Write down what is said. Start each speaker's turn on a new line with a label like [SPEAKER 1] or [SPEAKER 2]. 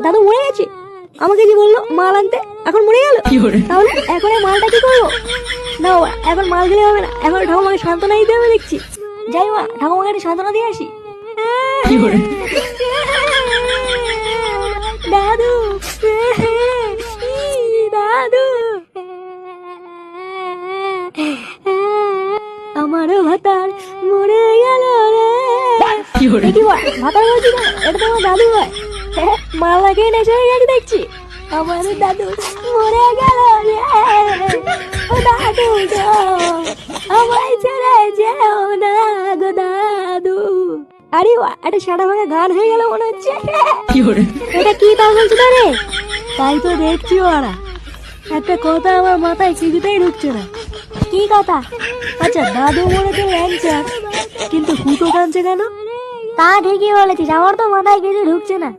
[SPEAKER 1] দাদু মরে গেছে? আমাকে যে বললো মাল আনতে, এখন মরে গেল। তাহলে এখন এই মালটা কি করবো? না বাবা, এখন মাল দিলে হবে না, এখন ঠাকুমাকে সান্ত্বনা দিতে হবে দেখছি। যাই মা, ঠাকুমাকে একটা সান্ত্বনা দিয়ে আসি। দাদু, দাদু, আমারও ভাতার মরে গেল রে। কি ভাতার বলছি না, এটা তো আমার দাদু হয়। মাল লাগে নেশা হয়ে গেছে দেখছি। আমার দাদু মরে গেল রে। ও দাদু গো, আমায় ছেড়ে যেও না গো দাদু। আরে একটা সাদা ভাঙা গান হয়ে গেল মনে হচ্ছে। এটা কি তা বলছো রে? তাই তো দেখছি ওরা। একটা কথা আমার মাথায় কিছুতেই ঢুকছে না। কি কথা? আচ্ছা, দাদু মরেছে ল্যাংচার, কিন্তু ফুটো কাঁদছে কেন? তা ঠিকই বলেছিস, আমার তো মাথায় কিছু ঢুকছে না।